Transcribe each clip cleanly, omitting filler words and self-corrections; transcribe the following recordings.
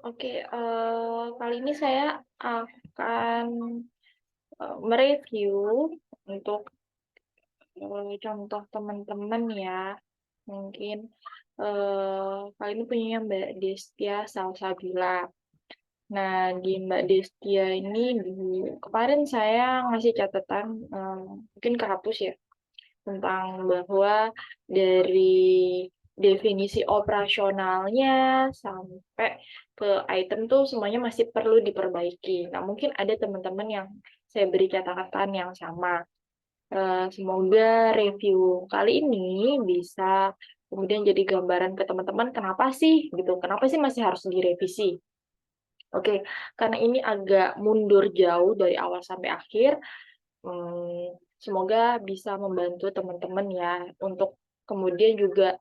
Oke, kali ini saya akan, mereview untuk, contoh teman-teman ya. Mungkin, kali ini punyanya Mbak Destia Salsabila. Nah, di Mbak Destia ini kemarin saya ngasih catatan, mungkin kehapus ya, tentang bahwa dari definisi operasionalnya sampai ke item tuh semuanya masih perlu diperbaiki. Nah, mungkin ada teman-teman yang saya beri catatan yang sama. Semoga review kali ini bisa kemudian jadi gambaran ke teman-teman kenapa sih gitu, kenapa sih masih harus direvisi. Oke, karena ini agak mundur jauh dari awal sampai akhir, semoga bisa membantu teman-teman ya untuk kemudian juga,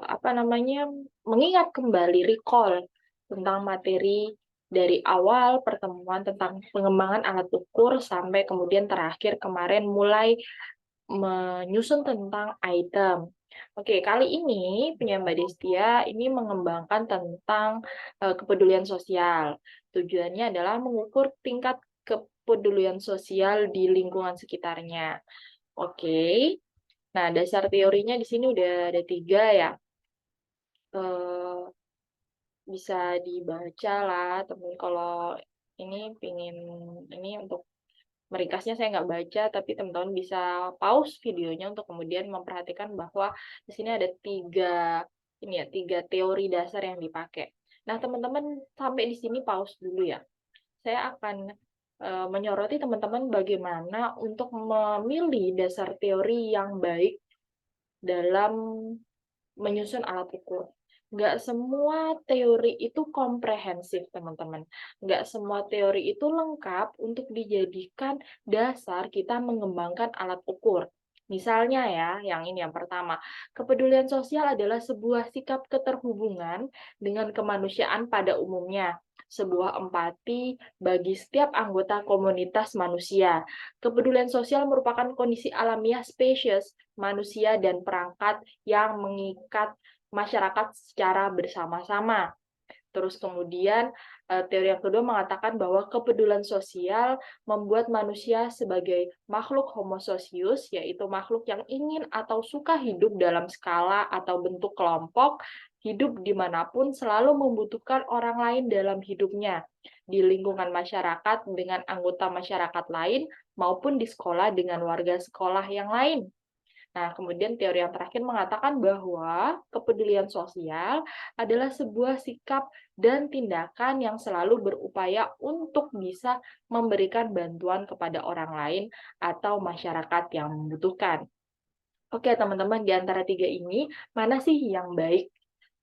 apa namanya, mengingat kembali, recall tentang materi dari awal pertemuan tentang pengembangan alat ukur sampai kemudian terakhir kemarin mulai menyusun tentang item. Oke, kali ini punya Mbak Destia ini mengembangkan tentang, kepedulian sosial. Tujuannya adalah mengukur tingkat kepedulian sosial di lingkungan sekitarnya. Oke. Nah, dasar teorinya di sini udah ada 3 ya, eee, bisa dibaca lah temen kalau ini pengen ini untuk meringkasnya saya nggak baca, tapi teman-teman bisa pause videonya untuk kemudian memperhatikan bahwa di sini ada 3 ini ya, 3 teori dasar yang dipakai. Nah, teman-teman sampai di sini pause dulu ya. Saya akan, menyoroti teman-teman bagaimana untuk memilih dasar teori yang baik dalam menyusun alat ukur. Nggak semua teori itu komprehensif, teman-teman. Nggak semua teori itu lengkap untuk dijadikan dasar kita mengembangkan alat ukur. Misalnya ya, yang ini yang pertama, kepedulian sosial adalah sebuah sikap keterhubungan dengan kemanusiaan pada umumnya, sebuah empati bagi setiap anggota komunitas manusia. Kepedulian sosial merupakan kondisi alamiah spesies manusia dan perangkat yang mengikat masyarakat secara bersama-sama. Terus kemudian, teori yang kedua mengatakan bahwa kepedulian sosial membuat manusia sebagai makhluk homo socius, yaitu makhluk yang ingin atau suka hidup dalam skala atau bentuk kelompok, hidup dimanapun selalu membutuhkan orang lain dalam hidupnya, di lingkungan masyarakat dengan anggota masyarakat lain, maupun di sekolah dengan warga sekolah yang lain. Nah, kemudian teori yang terakhir mengatakan bahwa kepedulian sosial adalah sebuah sikap dan tindakan yang selalu berupaya untuk bisa memberikan bantuan kepada orang lain atau masyarakat yang membutuhkan. Oke, teman-teman, di antara 3 ini, mana sih yang baik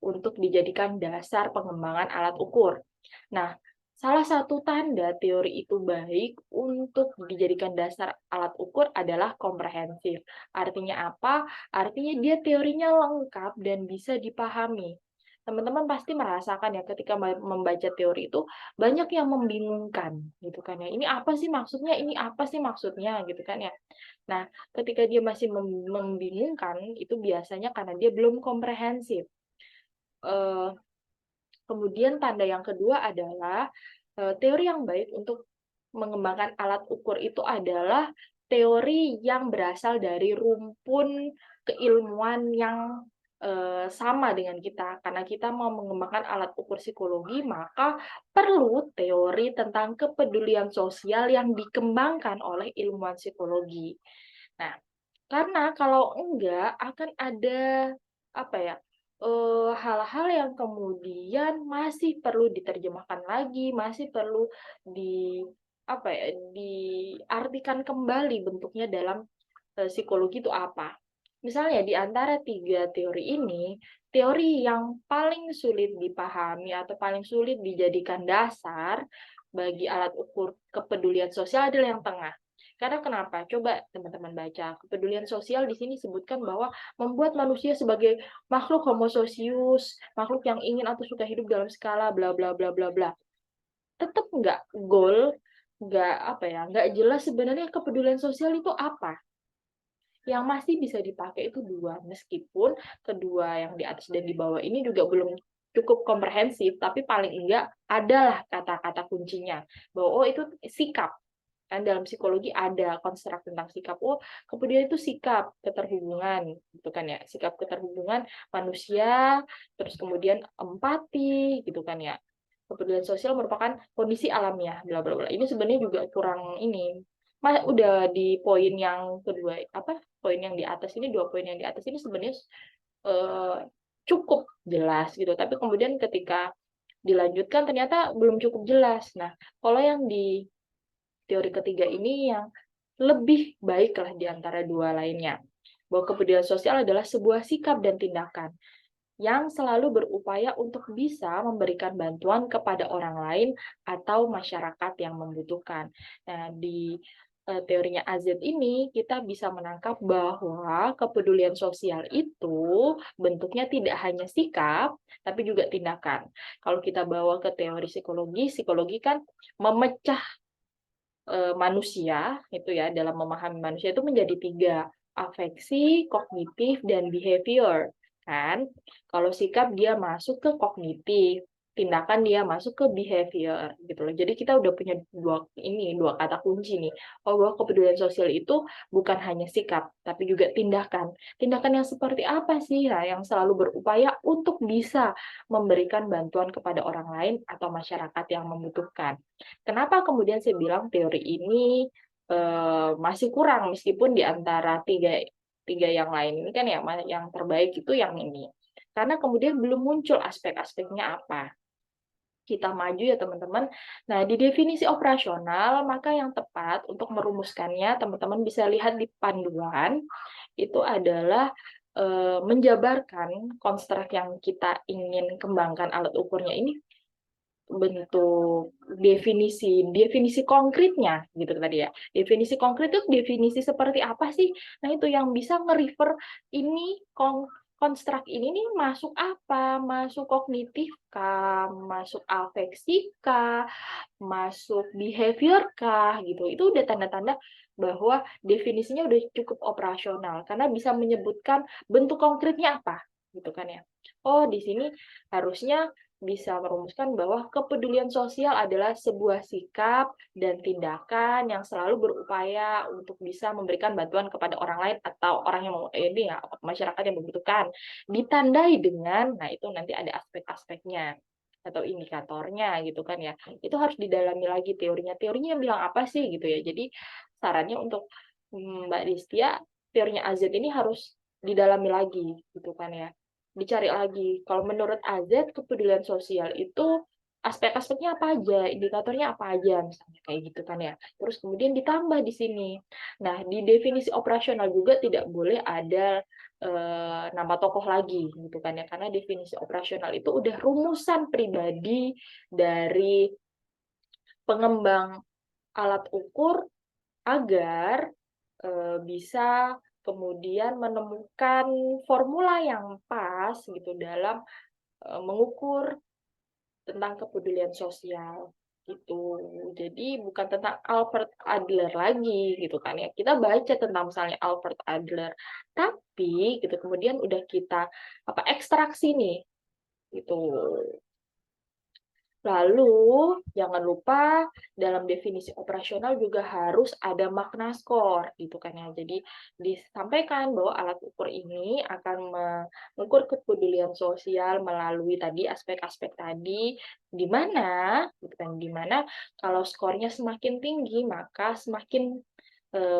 untuk dijadikan dasar pengembangan alat ukur? Nah, salah satu tanda teori itu baik untuk dijadikan dasar alat ukur adalah komprehensif. Artinya apa? Artinya dia teorinya lengkap dan bisa dipahami. Teman-teman pasti merasakan ya ketika membaca teori itu banyak yang membingungkan gitu kan ya. Ini apa sih maksudnya? Ini apa sih maksudnya? Gitu kan ya. Nah, ketika dia masih membingungkan, itu biasanya karena dia belum komprehensif. Eee, Kemudian tanda yang kedua adalah, teori yang baik untuk mengembangkan alat ukur itu adalah teori yang berasal dari rumpun keilmuan yang, sama dengan kita. Karena kita mau mengembangkan alat ukur psikologi, maka perlu teori tentang kepedulian sosial yang dikembangkan oleh ilmuwan psikologi. Nah, karena kalau enggak akan ada, apa ya, hal-hal yang kemudian masih perlu diterjemahkan lagi, masih perlu di apa ya, diartikan kembali bentuknya dalam, psikologi itu apa. Misalnya di antara 3 teori ini, teori yang paling sulit dipahami atau paling sulit dijadikan dasar bagi alat ukur kepedulian sosial adalah yang tengah. Karena kenapa? Coba teman-teman baca, kepedulian sosial di sini disebutkan bahwa membuat manusia sebagai makhluk homo socius, makhluk yang ingin atau suka hidup dalam skala bla bla bla bla bla. Tetap nggak goal, nggak apa ya, nggak jelas sebenarnya kepedulian sosial itu apa. Yang masih bisa dipakai itu 2, meskipun kedua yang di atas dan di bawah ini juga belum cukup komprehensif, tapi paling enggak adalah kata-kata kuncinya, bahwa, oh itu sikap. Kan dalam psikologi ada konstruk tentang sikap. Oh, kemudian itu sikap keterhubungan, gitu kan ya. Sikap keterhubungan manusia, terus kemudian empati, gitu kan ya. Kepedulian sosial merupakan kondisi alamiah, bla bla bla. Ini sebenarnya juga kurang ini. Udah di poin yang kedua, apa? Poin yang di atas ini, 2 poin yang di atas ini sebenarnya eh, cukup jelas gitu. Tapi kemudian ketika dilanjutkan ternyata belum cukup jelas. Nah, kalau yang di teori ketiga ini yang lebih baiklah di antara dua lainnya. Bahwa kepedulian sosial adalah sebuah sikap dan tindakan yang selalu berupaya untuk bisa memberikan bantuan kepada orang lain atau masyarakat yang membutuhkan. Nah, di teorinya AZ ini kita bisa menangkap bahwa kepedulian sosial itu bentuknya tidak hanya sikap, tapi juga tindakan. Kalau kita bawa ke teori psikologi, psikologi kan memecah manusia itu ya dalam memahami manusia itu menjadi 3, afeksi, kognitif, dan behavior kan. Kalau sikap dia masuk ke kognitif, tindakan dia masuk ke behavior gitu loh. Jadi kita udah punya dua kata kunci nih. Oh, bahwa kepedulian sosial itu bukan hanya sikap, tapi juga tindakan. Tindakan yang seperti apa sih? Nah, yang selalu berupaya untuk bisa memberikan bantuan kepada orang lain atau masyarakat yang membutuhkan. Kenapa kemudian saya bilang teori ini masih kurang meskipun di antara tiga tiga yang lain ini kan yang terbaik itu yang ini. Karena kemudian belum muncul aspek-aspeknya apa. Kita maju ya teman-teman. Nah, di definisi operasional, maka yang tepat untuk merumuskannya, teman-teman bisa lihat di panduan, itu adalah menjabarkan konstruk yang kita ingin kembangkan alat ukurnya ini bentuk definisi definisi konkretnya gitu tadi ya. Definisi konkret itu definisi seperti apa sih? Nah, itu yang bisa nge-refer ini konstruk ini nih masuk apa? Masuk kognitif kah? Masuk afeksi kah? Masuk behavior kah? Gitu. Itu udah tanda-tanda bahwa definisinya udah cukup operasional karena bisa menyebutkan bentuk konkretnya apa gitu kan ya. Oh, di sini harusnya bisa merumuskan bahwa kepedulian sosial adalah sebuah sikap dan tindakan yang selalu berupaya untuk bisa memberikan bantuan kepada orang lain atau orang yang ini ya masyarakat yang membutuhkan. Ditandai dengan, nah itu nanti ada aspek-aspeknya atau indikatornya gitu kan ya. Itu harus didalami lagi teorinya. Teorinya bilang apa sih gitu ya. Jadi sarannya untuk Mbak Distia, teorinya AZ ini harus didalami lagi gitu kan ya, dicari lagi. Kalau menurut AZ, kepedulian sosial itu aspek-aspeknya apa aja, indikatornya apa aja, misalnya kayak gitu kan ya. Terus kemudian ditambah di sini. Nah, di definisi operasional juga tidak boleh ada nama tokoh lagi, gitu kan ya. Karena definisi operasional itu udah rumusan pribadi dari pengembang alat ukur agar bisa kemudian menemukan formula yang pas gitu dalam mengukur tentang kepedulian sosial gitu. Jadi bukan tentang Albert Adler lagi gitu kan ya. Kita baca tentang misalnya Albert Adler, tapi gitu kemudian udah kita ekstraksi nih gitu. Lalu, jangan lupa dalam definisi operasional juga harus ada makna skor, gitu kan ya. Jadi, disampaikan bahwa alat ukur ini akan mengukur kepedulian sosial melalui tadi aspek-aspek tadi, di mana, gitu kan, di mana kalau skornya semakin tinggi, maka semakin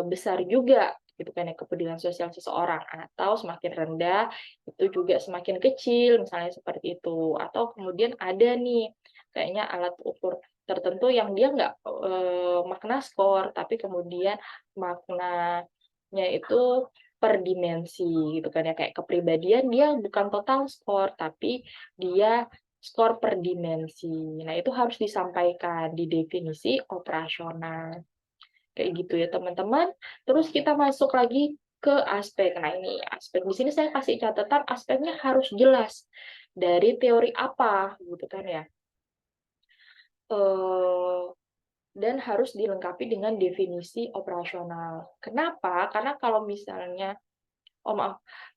besar juga gitu kan ya kepedulian sosial seseorang atau semakin rendah itu juga semakin kecil misalnya seperti itu atau kemudian ada nih kayaknya alat ukur tertentu yang dia nggak makna skor tapi kemudian maknanya itu per dimensi gitu kan ya kayak kepribadian dia bukan total skor tapi dia skor per dimensi. Nah, itu harus disampaikan di definisi operasional. Kayak gitu ya, teman-teman. Terus kita masuk lagi ke aspek. Nah, ini aspek di sini saya kasih catatan aspeknya harus jelas. Dari teori apa gitu kan ya. Eh, dan harus dilengkapi dengan definisi operasional. Kenapa? Karena kalau misalnya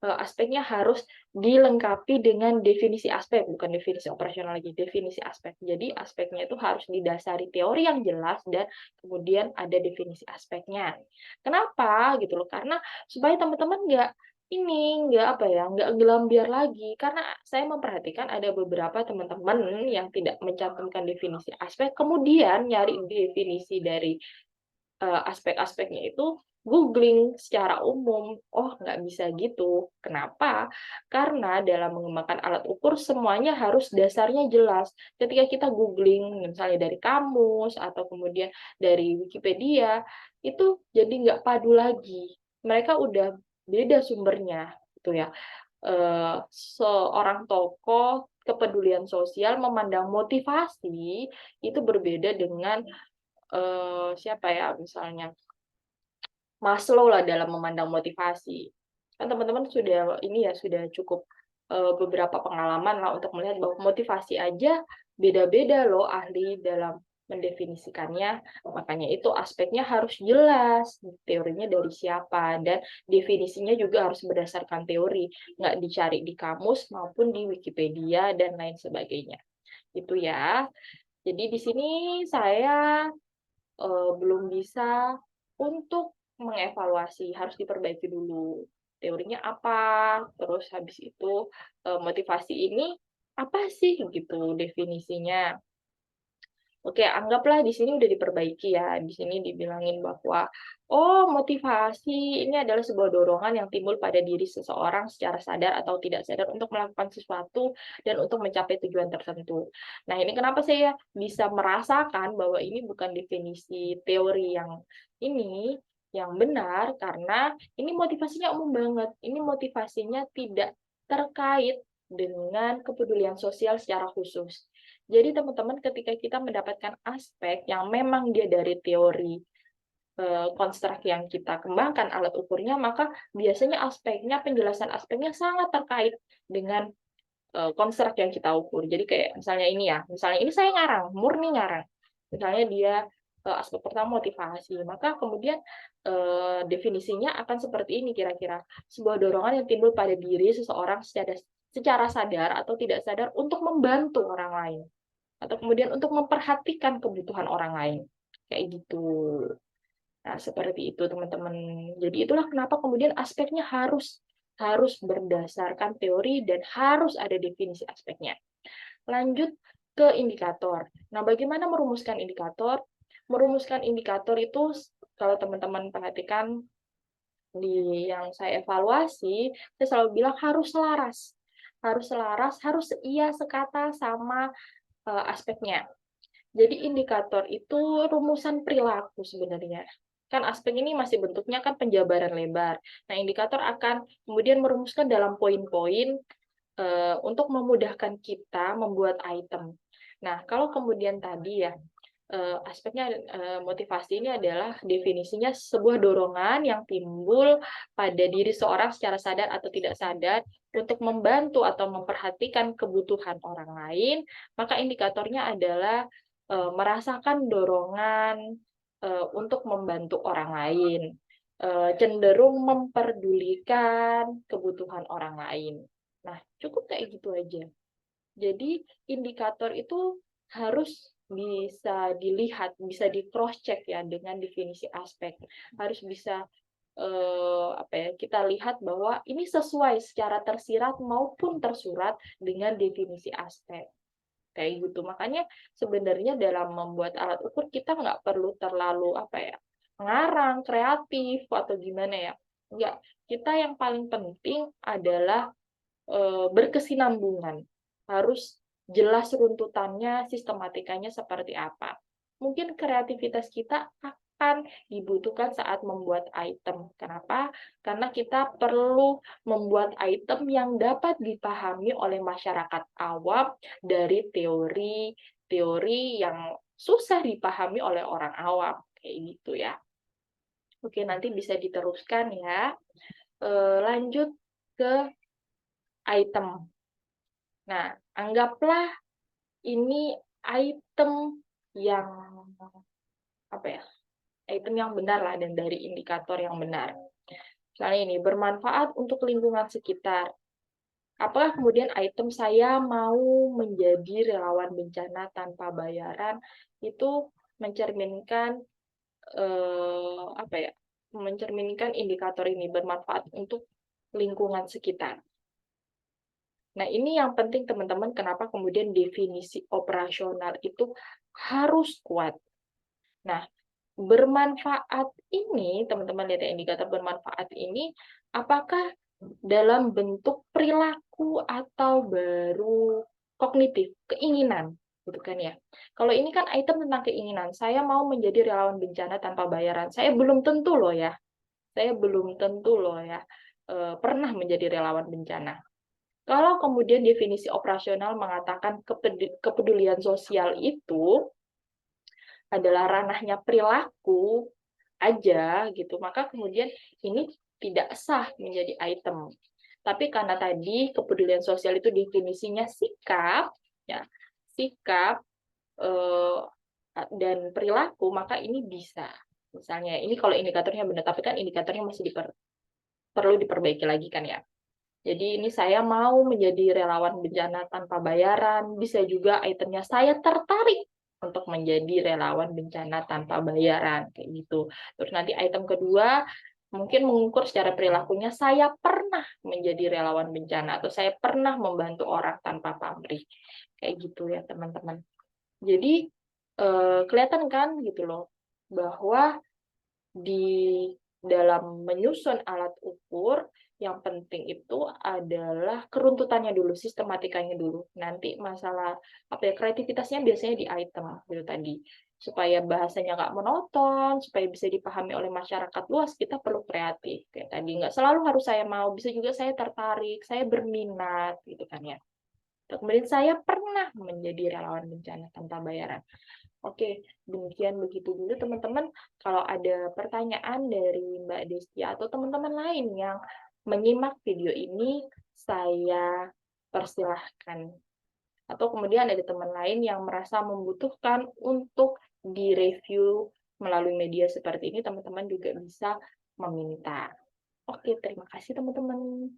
aspeknya harus dilengkapi dengan definisi aspek, bukan definisi operasional lagi, definisi aspek. Jadi aspeknya itu harus didasari teori yang jelas dan kemudian ada definisi aspeknya. Kenapa gitu loh? Karena supaya teman-teman nggak gelambir lagi. Karena saya memperhatikan ada beberapa teman-teman yang tidak mencantumkan definisi aspek, kemudian nyari definisi dari aspek-aspeknya itu googling secara umum. Oh, nggak bisa gitu. Kenapa? Karena dalam mengembangkan alat ukur semuanya harus dasarnya jelas. Ketika kita googling misalnya dari kamus atau kemudian dari Wikipedia, itu jadi nggak padu lagi. Mereka udah beda sumbernya, gitu ya. Seorang tokoh kepedulian sosial memandang motivasi itu berbeda dengan siapa ya, misalnya Maslow lah dalam memandang motivasi. Kan teman-teman sudah cukup beberapa pengalaman lah untuk melihat bahwa motivasi aja beda-beda loh ahli dalam mendefinisikannya. Makanya itu aspeknya harus jelas, teorinya dari siapa, dan definisinya juga harus berdasarkan teori, nggak dicari di kamus maupun di Wikipedia dan lain sebagainya. Itu ya. Jadi di sini saya belum bisa untuk mengevaluasi, harus diperbaiki dulu. Teorinya apa, terus habis itu, motivasi ini apa sih gitu definisinya. Oke, anggaplah di sini udah diperbaiki ya. Di sini dibilangin bahwa, oh, motivasi ini adalah sebuah dorongan yang timbul pada diri seseorang secara sadar atau tidak sadar untuk melakukan sesuatu dan untuk mencapai tujuan tertentu. Nah, ini kenapa saya bisa merasakan bahwa ini bukan definisi teori yang benar, karena ini motivasinya umum banget. Ini motivasinya tidak terkait dengan kepedulian sosial secara khusus. Jadi teman-teman ketika kita mendapatkan aspek yang memang dia dari teori konstruk yang kita kembangkan alat ukurnya, maka biasanya penjelasan aspeknya sangat terkait dengan konstruk yang kita ukur. Jadi kayak misalnya ini saya ngarang, murni ngarang. Misalnya dia aspek pertama motivasi, maka kemudian definisinya akan seperti ini kira-kira. Sebuah dorongan yang timbul pada diri seseorang secara sadar atau tidak sadar untuk membantu orang lain atau kemudian untuk memperhatikan kebutuhan orang lain. Kayak gitu. Nah, seperti itu teman-teman. Jadi itulah kenapa kemudian aspeknya harus harus berdasarkan teori dan harus ada definisi aspeknya. Lanjut ke indikator. Nah, bagaimana merumuskan indikator? Merumuskan indikator itu kalau teman-teman perhatikan di yang saya evaluasi, saya selalu bilang harus selaras. Harus selaras, harus iya sekata sama aspeknya. Jadi indikator itu rumusan perilaku sebenarnya. Kan aspek ini masih bentuknya kan penjabaran lebar. Nah, indikator akan kemudian merumuskan dalam poin-poin untuk memudahkan kita membuat item. Nah, kalau kemudian tadi ya, aspeknya motivasi ini adalah definisinya sebuah dorongan yang timbul pada diri seorang secara sadar atau tidak sadar untuk membantu atau memperhatikan kebutuhan orang lain, maka indikatornya adalah merasakan dorongan untuk membantu orang lain, cenderung memperdulikan kebutuhan orang lain. Nah, cukup kayak gitu aja. Jadi indikator itu harus bisa dilihat, bisa di cross check ya dengan definisi aspek. Harus bisa kita lihat bahwa ini sesuai secara tersirat maupun tersurat dengan definisi aspek. Kayak gitu. Makanya sebenarnya dalam membuat alat ukur kita nggak perlu terlalu ngarang, kreatif atau gimana ya. Enggak. Kita yang paling penting adalah berkesinambungan. Harus jelas runtutannya, sistematikanya seperti apa. Mungkin kreativitas kita akan dibutuhkan saat membuat item. Kenapa? Karena kita perlu membuat item yang dapat dipahami oleh masyarakat awam dari teori yang susah dipahami oleh orang awam. Kayak gitu ya. Oke, nanti bisa diteruskan ya. Lanjut ke item. Nah, anggaplah ini item yang item yang benar lah dan dari indikator yang benar. Misalnya ini, bermanfaat untuk lingkungan sekitar. Apakah kemudian item saya mau menjadi relawan bencana tanpa bayaran itu mencerminkan apa ya? Mencerminkan indikator ini bermanfaat untuk lingkungan sekitar. Nah, ini yang penting teman-teman, kenapa kemudian definisi operasional itu harus kuat. Nah, bermanfaat ini, teman-teman lihat ya, indikator bermanfaat ini, apakah dalam bentuk perilaku atau baru kognitif, keinginan, gitu kan ya. Kalau ini kan item tentang keinginan, saya mau menjadi relawan bencana tanpa bayaran. Saya belum tentu loh ya, pernah menjadi relawan bencana. Kalau kemudian definisi operasional mengatakan kepedulian sosial itu adalah ranahnya perilaku aja gitu, maka kemudian ini tidak sah menjadi item. Tapi karena tadi kepedulian sosial itu definisinya sikap, ya, sikap eh, dan perilaku, maka ini bisa. Misalnya, ini kalau indikatornya benar, tapi kan indikatornya masih perlu diperbaiki lagi kan ya. Jadi ini saya mau menjadi relawan bencana tanpa bayaran, bisa juga itemnya saya tertarik untuk menjadi relawan bencana tanpa bayaran, kayak gitu. Terus nanti item kedua, mungkin mengukur secara perilakunya, saya pernah menjadi relawan bencana, atau saya pernah membantu orang tanpa pamrih. Kayak gitu ya teman-teman. Jadi, kelihatan kan gitu loh, bahwa di dalam menyusun alat ukur, yang penting itu adalah keruntutannya dulu, sistematikanya dulu. Nanti masalah apa ya, kreativitasnya biasanya di item gitu tadi. Supaya bahasanya nggak monoton, supaya bisa dipahami oleh masyarakat luas, kita perlu kreatif. Kayak tadi, nggak selalu harus saya mau, bisa juga saya tertarik, saya berminat, gitu kan ya. Kemudian saya pernah menjadi relawan bencana tanpa bayaran. Oke, demikian begitu dulu teman-teman. Kalau ada pertanyaan dari Mbak Desti atau teman-teman lain yang menyimak video ini, saya persilahkan. Atau kemudian ada teman lain yang merasa membutuhkan untuk direview melalui media seperti ini, teman-teman juga bisa meminta. Oke, terima kasih teman-teman.